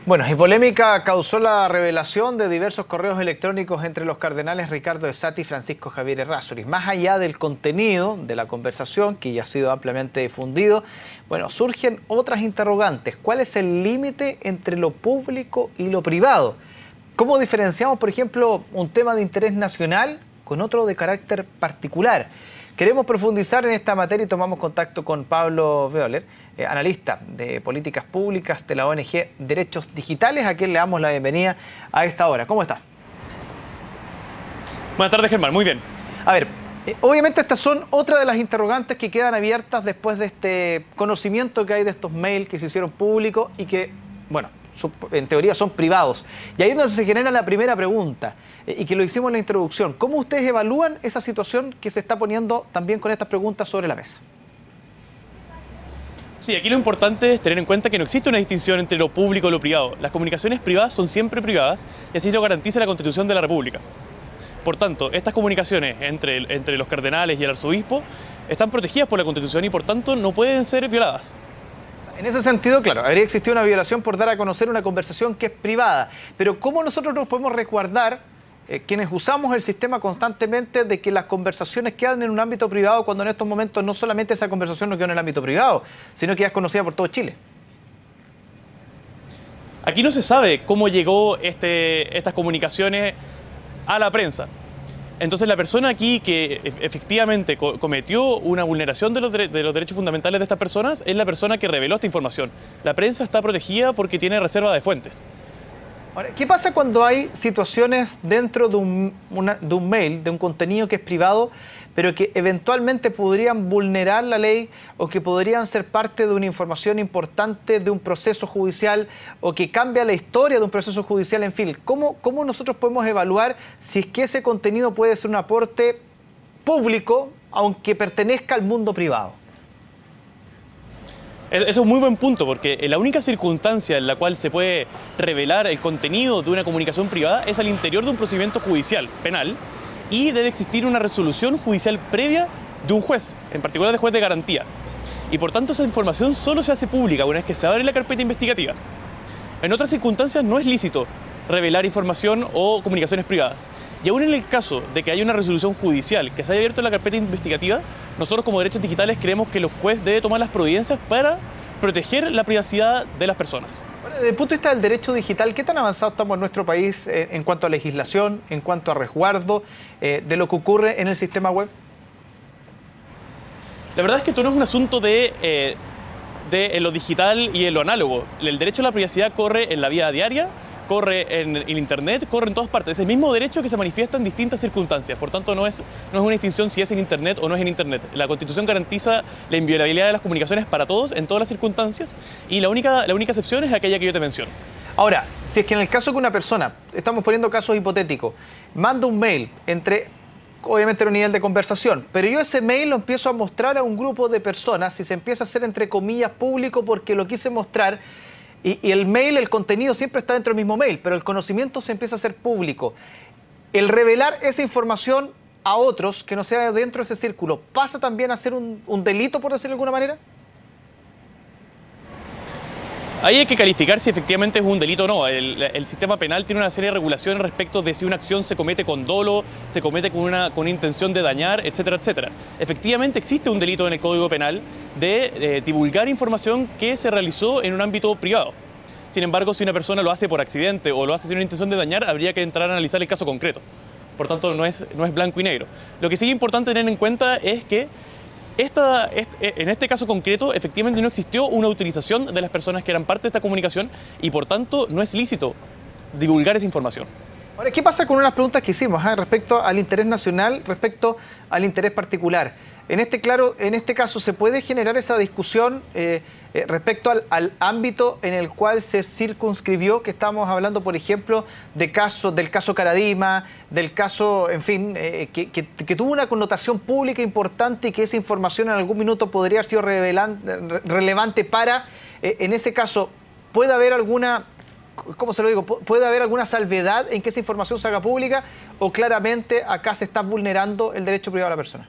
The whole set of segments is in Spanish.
Bueno, y polémica causó la revelación de diversos correos electrónicos entre los cardenales Ricardo Esati y Francisco Javier Errázuriz. Más allá del contenido de la conversación, que ya ha sido ampliamente difundido, bueno, surgen otras interrogantes. ¿Cuál es el límite entre lo público y lo privado? ¿Cómo diferenciamos, por ejemplo, un tema de interés nacional con otro de carácter particular? Queremos profundizar en esta materia y tomamos contacto con Pablo Violer, analista de políticas públicas de la ONG Derechos Digitales, a quien le damos la bienvenida a esta hora. ¿Cómo está? Buenas tardes, Germán. Muy bien. A ver, obviamente estas son otra de las interrogantes que quedan abiertas después de este conocimiento que hay de estos mails que se hicieron públicos y que, bueno, en teoría son privados. Y ahí es donde se genera la primera pregunta, y que lo hicimos en la introducción. ¿Cómo ustedes evalúan esa situación que se está poniendo también con estas preguntas sobre la mesa? Sí, aquí lo importante es tener en cuenta que no existe una distinción entre lo público y lo privado. Las comunicaciones privadas son siempre privadas y así lo garantiza la Constitución de la República. Por tanto, estas comunicaciones entre los cardenales y el arzobispo están protegidas por la Constitución y por tanto no pueden ser violadas. En ese sentido, claro, habría existido una violación por dar a conocer una conversación que es privada. Pero ¿cómo nosotros nos podemos resguardar, quienes usamos el sistema constantemente, de que las conversaciones quedan en un ámbito privado cuando en estos momentos no solamente esa conversación no quedó en el ámbito privado, sino que ya es conocida por todo Chile? Aquí no se sabe cómo llegó estas comunicaciones a la prensa. Entonces la persona aquí que efectivamente cometió una vulneración de los derechos fundamentales de estas personas es la persona que reveló esta información. La prensa está protegida porque tiene reserva de fuentes. Ahora, ¿qué pasa cuando hay situaciones dentro de un mail, de un contenido que es privado, pero que eventualmente podrían vulnerar la ley o que podrían ser parte de una información importante de un proceso judicial o que cambia la historia de un proceso judicial? En fin, ¿cómo nosotros podemos evaluar si es que ese contenido puede ser un aporte público aunque pertenezca al mundo privado? Eso es un muy buen punto, porque la única circunstancia en la cual se puede revelar el contenido de una comunicación privada es al interior de un procedimiento judicial, penal, y debe existir una resolución judicial previa de un juez, en particular de juez de garantía. Y por tanto esa información solo se hace pública una vez que se abre la carpeta investigativa. En otras circunstancias no es lícito revelar información o comunicaciones privadas. Y aún en el caso de que haya una resolución judicial que se haya abierto en la carpeta investigativa, nosotros como Derechos Digitales creemos que el juez debe tomar las providencias para proteger la privacidad de las personas. Bueno, desde el punto de vista del derecho digital, ¿qué tan avanzado estamos en nuestro país en cuanto a legislación, en cuanto a resguardo de lo que ocurre en el sistema web? La verdad es que esto no es un asunto de lo digital y en lo análogo. El derecho a la privacidad corre en la vida diaria, corre en el Internet, corre en todas partes. Es el mismo derecho que se manifiesta en distintas circunstancias. Por tanto, no es una distinción si es en Internet o no es en Internet. La Constitución garantiza la inviolabilidad de las comunicaciones para todos, en todas las circunstancias, y la única excepción es aquella que yo te menciono. Ahora, si es que en el caso que una persona, estamos poniendo casos hipotéticos, manda un mail obviamente en un nivel de conversación, pero yo ese mail lo empiezo a mostrar a un grupo de personas y se empieza a hacer entre comillas público porque lo quise mostrar, y el mail, el contenido siempre está dentro del mismo mail, pero el conocimiento se empieza a hacer público. El revelar esa información a otros que no sea dentro de ese círculo, ¿pasa también a ser un delito, por decirlo de alguna manera? Ahí hay que calificar si efectivamente es un delito o no. El sistema penal tiene una serie de regulaciones respecto de si una acción se comete con dolo, se comete con intención de dañar, etcétera, etcétera. Efectivamente existe un delito en el Código Penal de divulgar información que se realizó en un ámbito privado. Sin embargo, si una persona lo hace por accidente o lo hace sin una intención de dañar, habría que entrar a analizar el caso concreto. Por tanto, no es blanco y negro. Lo que sí es importante tener en cuenta es que en este caso concreto, efectivamente no existió una utilización de las personas que eran parte de esta comunicación y por tanto no es lícito divulgar esa información. Ahora, ¿qué pasa con unas preguntas que hicimos respecto al interés nacional, respecto al interés particular? En este caso, ¿se puede generar esa discusión respecto al ámbito en el cual se circunscribió? Que estamos hablando, por ejemplo, del caso Caradima, del caso, en fin, que tuvo una connotación pública importante y que esa información en algún minuto podría haber sido relevante para, en ese caso, ¿puede haber alguna... ¿Cómo se lo digo? ¿Puede haber alguna salvedad en que esa información se haga pública o claramente acá se está vulnerando el derecho privado de la persona?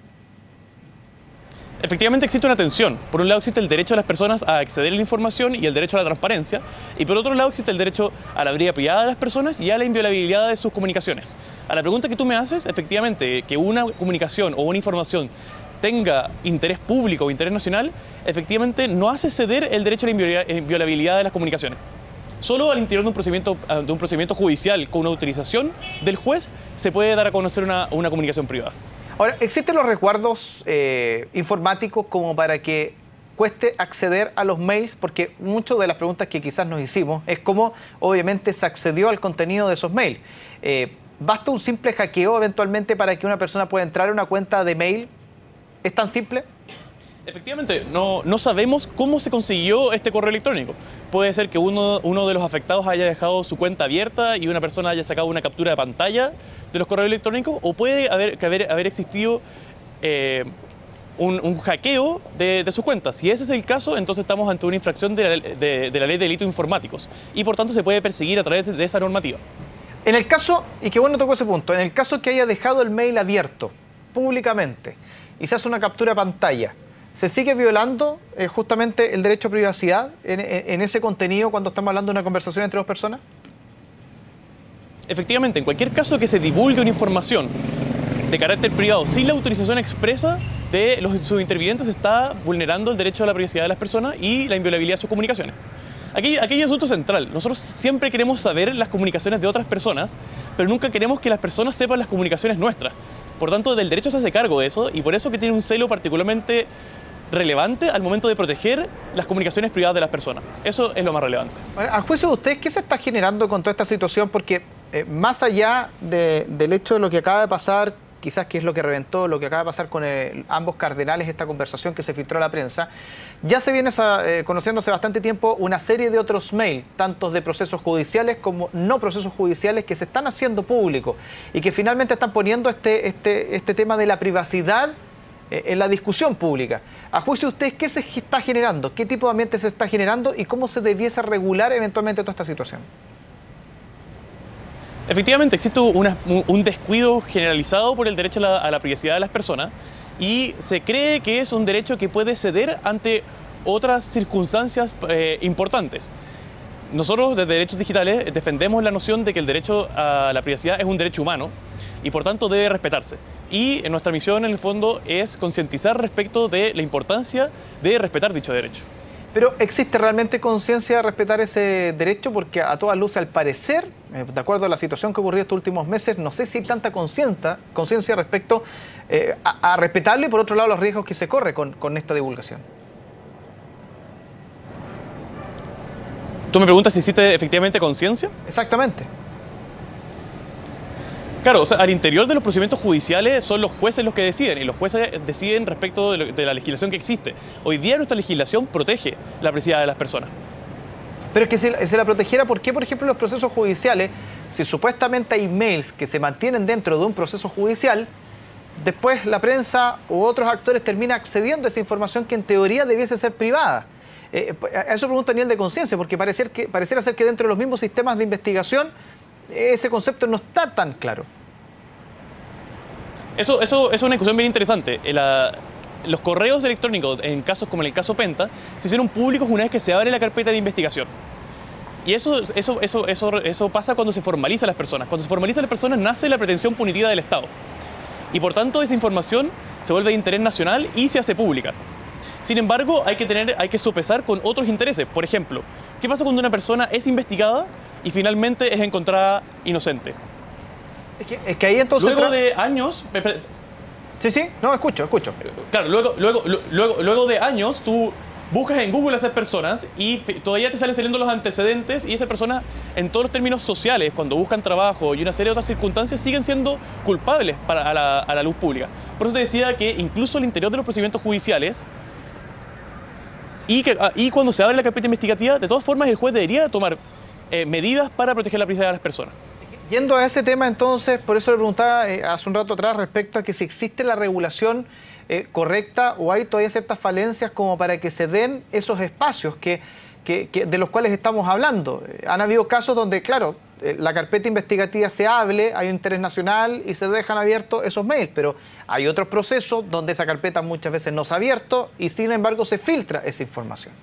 Efectivamente existe una tensión. Por un lado existe el derecho de las personas a acceder a la información y el derecho a la transparencia, y por otro lado existe el derecho a la vida privada de las personas y a la inviolabilidad de sus comunicaciones. A la pregunta que tú me haces, efectivamente, que una comunicación o una información tenga interés público o interés nacional, efectivamente no hace ceder el derecho a la inviolabilidad de las comunicaciones. Solo al interior de un procedimiento judicial con una autorización del juez se puede dar a conocer una comunicación privada. Ahora, ¿existen los resguardos informáticos como para que cueste acceder a los mails? Porque muchas de las preguntas que quizás nos hicimos es cómo obviamente se accedió al contenido de esos mails. ¿Basta un simple hackeo eventualmente para que una persona pueda entrar a una cuenta de mail? ¿Es tan simple? Efectivamente, no sabemos cómo se consiguió este correo electrónico. Puede ser que uno de los afectados haya dejado su cuenta abierta y una persona haya sacado una captura de pantalla de los correos electrónicos, o puede haber existido un hackeo de sus cuentas. Si ese es el caso, entonces estamos ante una infracción de la ley de delitos informáticos y por tanto se puede perseguir a través de esa normativa. En el caso, y qué bueno tocó ese punto, en el caso que haya dejado el mail abierto públicamente y se hace una captura de pantalla, ¿se sigue violando justamente el derecho a privacidad en ese contenido cuando estamos hablando de una conversación entre dos personas? Efectivamente, en cualquier caso que se divulgue una información de carácter privado sin la autorización expresa de sus intervinientes, está vulnerando el derecho a la privacidad de las personas y la inviolabilidad de sus comunicaciones. Aquí hay un asunto central. Nosotros siempre queremos saber las comunicaciones de otras personas, pero nunca queremos que las personas sepan las comunicaciones nuestras. Por tanto, del derecho se hace cargo de eso, y por eso que tiene un celo particularmente relevante al momento de proteger las comunicaciones privadas de las personas. Eso es lo más relevante. Bueno, a juicio de ustedes, ¿qué se está generando con toda esta situación? Porque más allá del hecho de lo que acaba de pasar, quizás que es lo que reventó, lo que acaba de pasar con ambos cardenales, esta conversación que se filtró a la prensa, ya se viene conociendo hace bastante tiempo una serie de otros mails, tanto de procesos judiciales como no procesos judiciales, que se están haciendo públicos y que finalmente están poniendo este tema de la privacidad en la discusión pública. A juicio de ustedes, ¿qué se está generando? ¿Qué tipo de ambiente se está generando? ¿Y cómo se debiese regular eventualmente toda esta situación? Efectivamente, existe un descuido generalizado por el derecho a la privacidad de las personas, y se cree que es un derecho que puede ceder ante otras circunstancias importantes. Nosotros, desde Derechos Digitales, defendemos la noción de que el derecho a la privacidad es un derecho humano y por tanto debe respetarse. Y nuestra misión, en el fondo, es concientizar respecto de la importancia de respetar dicho derecho. Pero ¿existe realmente conciencia de respetar ese derecho? Porque a todas luces, al parecer, de acuerdo a la situación que ocurrió estos últimos meses, no sé si hay tanta conciencia respecto a respetarlo, y por otro lado los riesgos que se corre con esta divulgación. ¿Tú me preguntas si existe efectivamente conciencia? Exactamente. Claro, o sea, al interior de los procedimientos judiciales son los jueces los que deciden, y los jueces deciden respecto de la legislación que existe. Hoy día nuestra legislación protege la privacidad de las personas. Pero es que se la protegiera, ¿por qué, por ejemplo, en los procesos judiciales, si supuestamente hay mails que se mantienen dentro de un proceso judicial, después la prensa u otros actores terminan accediendo a esa información que en teoría debiese ser privada? A eso pregunto a nivel de conciencia, porque pareciera ser que dentro de los mismos sistemas de investigación ese concepto no está tan claro. Eso es una discusión bien interesante. Los correos electrónicos, en casos como en el caso Penta, se hicieron públicos una vez que se abre la carpeta de investigación. Y eso pasa cuando se formaliza a las personas. Cuando se formaliza a las personas, nace la pretensión punitiva del Estado. Y por tanto, esa información se vuelve de interés nacional y se hace pública. Sin embargo, hay que sopesar con otros intereses. Por ejemplo, ¿qué pasa cuando una persona es investigada y finalmente es encontrada inocente? Es que ahí entonces... Luego de años... Sí, no, escucho. Claro, luego de años tú buscas en Google a esas personas y todavía te salen saliendo los antecedentes, y esas personas, en todos los términos sociales, cuando buscan trabajo y una serie de otras circunstancias, siguen siendo culpables a la luz pública. Por eso te decía que incluso al interior de los procedimientos judiciales, y cuando se abre la carpeta investigativa, de todas formas el juez debería tomar medidas para proteger la privacidad de las personas. Yendo a ese tema, entonces, por eso le preguntaba hace un rato atrás respecto a que si existe la regulación correcta, o hay todavía ciertas falencias como para que se den esos espacios de los cuales estamos hablando. Han habido casos donde, claro, la carpeta investigativa se hable, hay un interés nacional y se dejan abiertos esos mails, pero hay otros procesos donde esa carpeta muchas veces no se ha abierto y sin embargo se filtra esa información.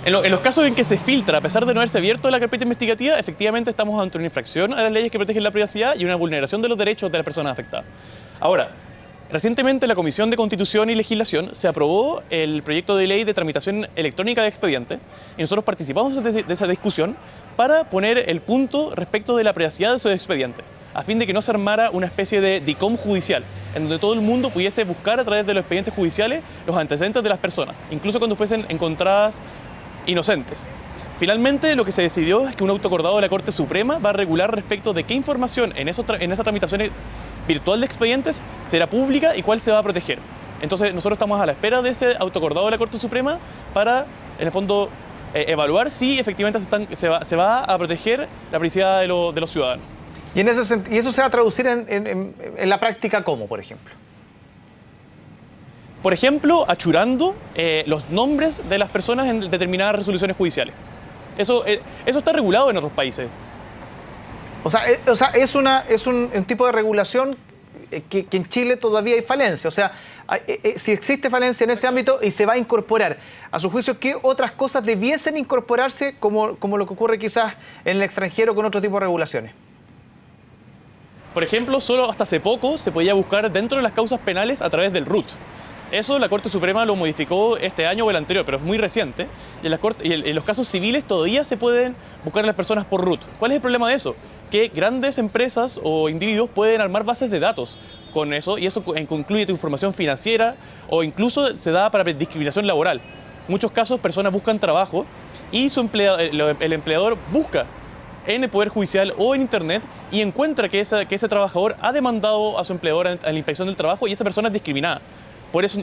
En los casos en que se filtra, a pesar de no haberse abierto la carpeta investigativa, efectivamente estamos ante una infracción a las leyes que protegen la privacidad y una vulneración de los derechos de las personas afectadas. Ahora, recientemente la Comisión de Constitución y Legislación se aprobó el proyecto de ley de tramitación electrónica de expedientes y nosotros participamos de esa discusión para poner el punto respecto de la privacidad de esos expedientes, a fin de que no se armara una especie de DICOM judicial, en donde todo el mundo pudiese buscar a través de los expedientes judiciales los antecedentes de las personas, incluso cuando fuesen encontradas inocentes. Finalmente, lo que se decidió es que un auto acordado de la Corte Suprema va a regular respecto de qué información en esa tramitación virtual de expedientes será pública y cuál se va a proteger. Entonces, nosotros estamos a la espera de ese auto acordado de la Corte Suprema para, en el fondo, evaluar si efectivamente se va a proteger la privacidad de los ciudadanos. Y eso se va a traducir en la práctica ¿cómo, por ejemplo? Por ejemplo, achurando los nombres de las personas en determinadas resoluciones judiciales. Eso está regulado en otros países. O sea, es un tipo de regulación que en Chile todavía hay falencia. O sea, si existe falencia en ese ámbito y se va a incorporar, a su juicio, ¿qué otras cosas debiesen incorporarse como lo que ocurre quizás en el extranjero con otro tipo de regulaciones? Por ejemplo, solo hasta hace poco se podía buscar dentro de las causas penales a través del RUT. Eso la Corte Suprema lo modificó este año o el anterior, pero es muy reciente. Y en los casos civiles todavía se pueden buscar a las personas por RUT. ¿Cuál es el problema de eso? Que grandes empresas o individuos pueden armar bases de datos con eso, y eso incluye tu información financiera o incluso se da para discriminación laboral. En muchos casos, personas buscan trabajo y el empleador busca en el Poder Judicial o en Internet y encuentra que ese trabajador ha demandado a su empleador a la inspección del trabajo y esa persona es discriminada. Por eso,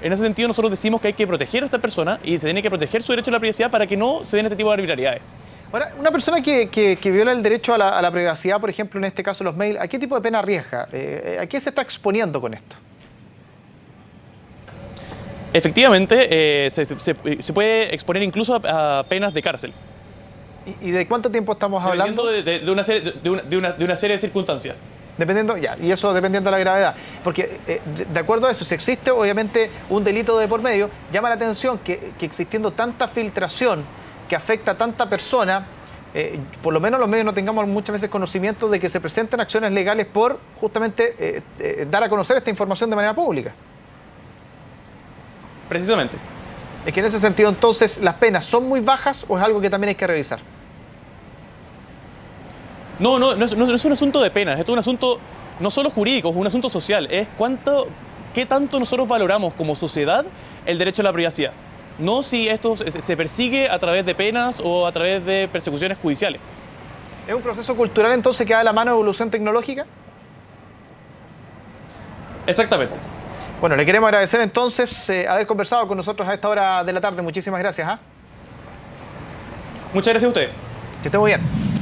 en ese sentido, nosotros decimos que hay que proteger a esta persona y se tiene que proteger su derecho a la privacidad para que no se den este tipo de arbitrariedades. Ahora, una persona que viola el derecho a la privacidad, por ejemplo, en este caso los mails, ¿a qué tipo de pena arriesga? ¿A qué se está exponiendo con esto? Efectivamente, se puede exponer incluso a penas de cárcel. ¿Y de cuánto tiempo estamos hablando? De una serie de circunstancias. Dependiendo, y eso dependiendo de la gravedad. Porque de acuerdo a eso, si existe obviamente un delito de por medio, llama la atención que existiendo tanta filtración que afecta a tanta persona, por lo menos los medios no tengamos muchas veces conocimiento de que se presenten acciones legales por justamente dar a conocer esta información de manera pública. Precisamente. Es que en ese sentido entonces, ¿las penas son muy bajas o es algo que también hay que revisar? No es un asunto de penas, esto es un asunto no solo jurídico, es un asunto social, es qué tanto nosotros valoramos como sociedad el derecho a la privacidad. No si esto se persigue a través de penas o a través de persecuciones judiciales. ¿Es un proceso cultural entonces que va de la mano de evolución tecnológica? Exactamente. Bueno, le queremos agradecer entonces haber conversado con nosotros a esta hora de la tarde. Muchísimas gracias. Muchas gracias a ustedes. Que esté muy bien.